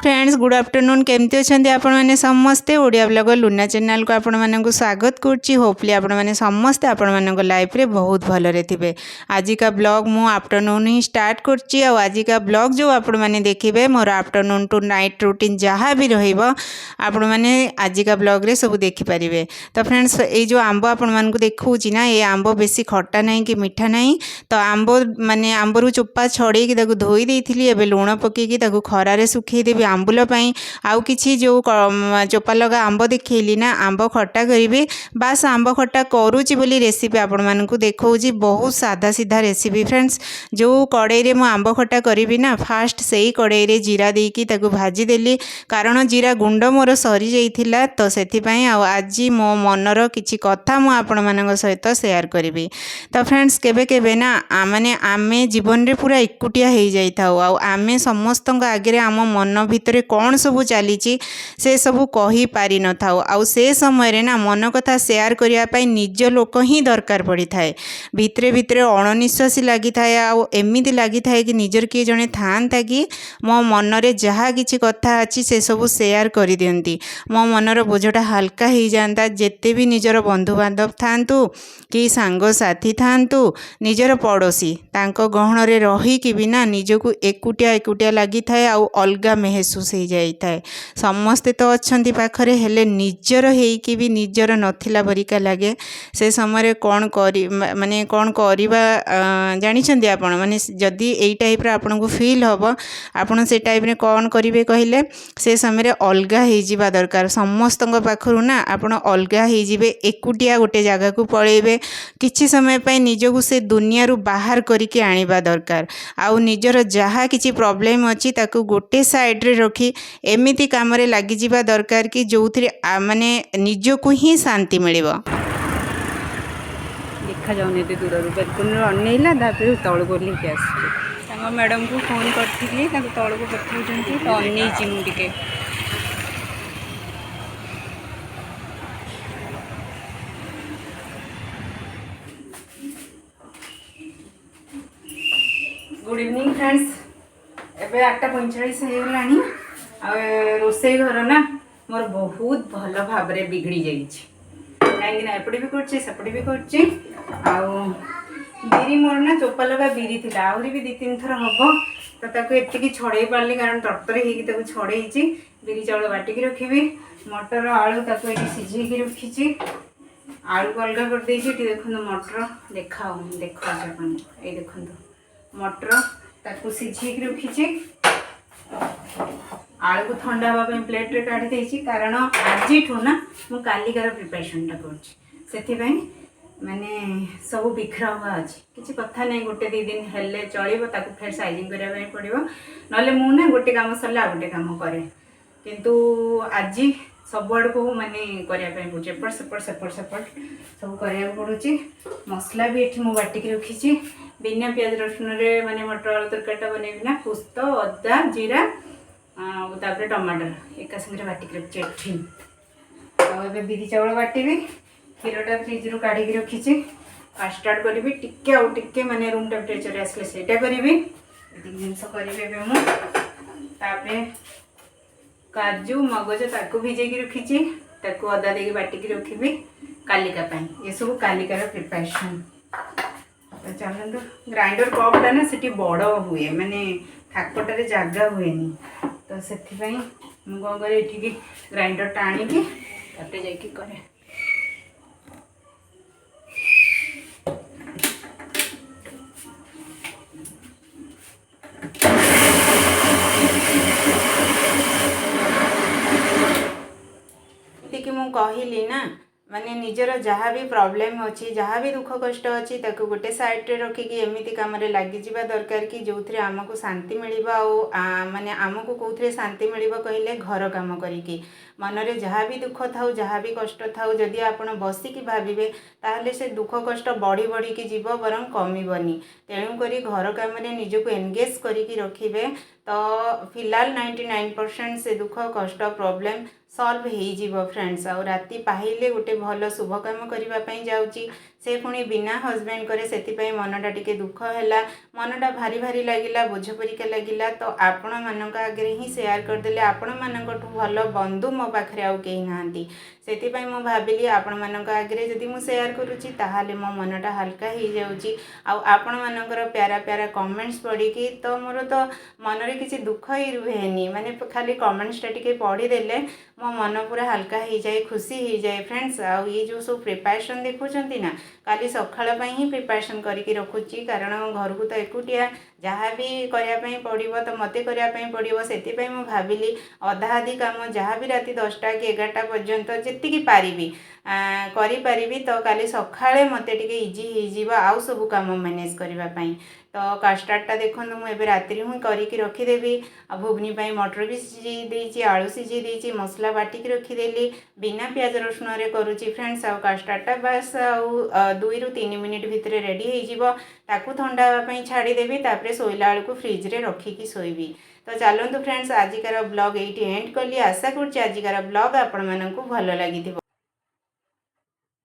Friends good afternoon केमती अच्छा आपण मैंने समस्ते ओडिया ब्लॉगर लुना चैनल को आपण मानक स्वागत करुच्ची। होपफुली आपण मैंने समस्ते आपण मानक लाइफ रे बहुत भलरे थे। आज का ब्लॉग मु आफ्टरनून ही स्टार्ट करची। आज का ब्लॉग जो आपण मैंने देखिए मोर आफ्टरनून टू नाइट रूटीन जहाँ भी रहिबो आपण मैंने आज का ब्लॉग रे सब देखिपारे। तो फ्रेंड्स ये जो आंब आपण मानक देखौची ना ये आंब बेसी खट्टा नहीं कि मीठा नहीं। तो आंब माने आंबरू चोपा छड़े धोई देइथिली एबे लुण पकेकी खरारे सुखई देवी आंबुल आउ किछि जो चोपा लगा आंब देखली ना आंब खट्टा करी बास आंब खट्टा करुच्ची बोली रेसिपी आपण मानकु देखौची। बहुत सादा सीधा रेसिपी फ्रेंड्स। जो कड़ई रे मु आंब खट्टा करी ना फास्ट से ही कड़ई रे जीरा देकी ताकू भाजी देली कारण जीरा गुंड मोर सरी जाइथिला। तो सेथिपई आज मो मनर किछि कथा मु आपण मानक सहित शेयर करी। तो फ्रेंड्स केबे केबे ना माने आमे जीवन रे पूरा एकुटिया हो जाई थाउ आमे समस्त आगे आम मन भितर कौन सब चली से सब कही पारि न थाउ आउ से समय रे ना मन कथा शेयर करने निज लोक ही दरकार पड़ी थाए। भितरे भितरे अणनिश्वासी लगी थाए आउ एमिति लगी थाए कि निजर किए जने थांता कि मो मनरे जहाँ किछि कथा अच्छी से सब शेयर कर दियंती मो मनर बोझटा हल्का हो जाता। जेते भी निजर बंधु बांधव थांतु कि सांग साथी थांतु निजर पड़ोसी तांको गहण रे रही कि बिना निजको एकुटिया एकुटिया लगी थाए आउ अलगा महसूस हो जाई थाए। समस्ते तो अच्छंती पाखरे हेले निजर हेइकी भी निजर नथिला परिका लागे। से समय कौन करी माने कौन करिबा जानिछंती आपण माने जदी एई टाइप रे आपन को फील हबो आपण से टाइप रे कौन करिवे कहिले से समय अलगा हो जिबा दरकार। समस्तଙ୍କ पाखरु ना आपण अलगा हो जिवे एकुटिया गोटे जगह को पळेबे किछि समय पय निजको से दुनिया रु बाहर करिके आनिबा दरकार आउ निजर जहाँ किछि प्रॉब्लम अच्छी ताकू गोटे साइड रे रखी एमिति काम रे लागि जिबा दरकार कि जो माने निजको ही शांति मिलिबो। देखा जाऊनी एते दूर रू बेलकुन अनेला दापे तळ गोली के आसी तांगा मैडम को फोन करथिली तांको तळ को पठौचंती तो अनै चिमु टिके गुड इवनिंग फ्रेंड्स। एबे 8:45 होगलानी रोसई घर ना मोर बहुत भल भाव में बिगड़ी जाइए कहीं एपटे भी कर सेपटे भी कर बिरी मोर ना चोपा लगा बिरी थी आहरी भी 2-3 थर हम तो एति छड़े पार्ली कारण तरतर हो छड़े बिरी चाउल बाटिकी रखी मटर आलू ताको ये सिझे रखी आलू को अलग कर देती देखो मटर देखा देखा ये देखो मटर ताको सिझे रखी आलू को ठंडा हाँवाई प्लेट रे काढ़ी देछि कारण आज ना मु कालिकार प्रिपरेशन से माने सब बिखरा हुआ अच्छी किसी कथा नहीं गोटे 2 दिन हेले चलो ताको फेर साइजिंग करने पड़ो ना मु ना गोटे काम सरला आ गोटे काम करे किंतु आज सब आड़ को माने करने पड़े एपट सेपट सेपट सेपट सब करने पड़ुची। मसला भी ये बाटिकी रखी बिना प्याज रसुन रे माने मटर आलू तरकारीटा बनैबी ना पुस्त अदा जीरा तापर टमाटर एका संगे बाटिकी रखी एठे बिरी चाउल बाटिबी क्षीरटा फ्रिज रू काढ़ी रखी स्टार्ट करी टिके आउ टिके माने रूम टेम्परेचर आसले सेटा करी जिनस करी तापर काजू मगज ताको भिजेकी रखी ताको अदा देकी बाटिकी रखी कालिका ये सब कालिकार प्रिपरेशन। तो चलते ग्राइंडर कपटा ना से बड़ हुए माने थाकटारे जगह हुए तो से कौन कर ग्राइंडर टाणिकी ताटे जाइए करे मु कहली ना माने निजर जहाँ भी प्रॉब्लम अच्छी जहाँ भी दुख कष्ट अच्छी ताको गोटे साइड रे रखिकी एमिति काम रे लागि जिबा दरकार कि जो आमको शांति मिलिबा माने आमको कौथिरे शांति मिलिबा कहिले घर काम करिकी मनरे जहाँ भी दुख थाउ जहाँ भी कष्ट थाउ जदि आपण बसिकी भाविबे ताहले से दुख कष्ट बढ़ी बढ़ी की जीव बरं कमिबनी। तेणु करी घर काम रे निजको एंगेज करिकी रखिबे तो फिलहाल 99% से दुख कष्ट प्रॉब्लम सल्व हो फ्रेंड्स। आउ राति पाहिले गोटे भल शुभ काम करने जाऊँगी से पुणी बिना हजबैंड करे से मनटा टिके दुख है मनटा भारी भारी लगिला बोझ परिका लगिला। तो आपण मान आगे ही शेयर करदे आपण मानू भल बंधु मो पाखे आउ कहीं नहांती से भाविली आपण मान आगे जदि मुझे शेयर करुँची ताहाले मो मनटा हल्का हो जाऊँगी। आपण मानकर प्यारा प्यारा कमेंट्स पढ़ी तो मोर तो मनरे किसी दुख ही रुहेनी माने खाली कमेंट्सटा टिके पढ़ीदेले मो मन पूरा हल्का हो जाए खुशी हो जाए फ्रेंड्स। आउ ये जो सब प्रिपरेशन देखुंत ना काली सकाळ ही प्रिपरेशन करके रखुची कारण घर को तो एकुटिया जहाँ भी करने पड़ो तो मत करने पड़ो से भाविली अधा अधि काम जहाँ भी राति 10टा कि 11टा पर्यंत जी पारि करी तो काली सकाळे मत टिके इजी हो आउ सब काम मैनेज करने। तो कास्टार्डटा देखो मुझे राति ही करके रखीदेवी। भुगनी मटर भी सीझी देती आलू सीझी देती मसला बाटिकी रखीदेली बिना प्याज रसुण रे करुच्ची फ्रेंड्स। आउ कास्टार्डटा बास आउ 2 ରୁ 3 मिनिट भितर रेडी हो थंडा छाड़देवी तापर शोला बेलू फ्रिज रे रखिकी शोबी। तो चलतु फ्रेंड्स आजिकार ब्लॉग ये एंड कली आशा करुच्ची आजिकार ब्लॉग आपण मानकु भल लगी।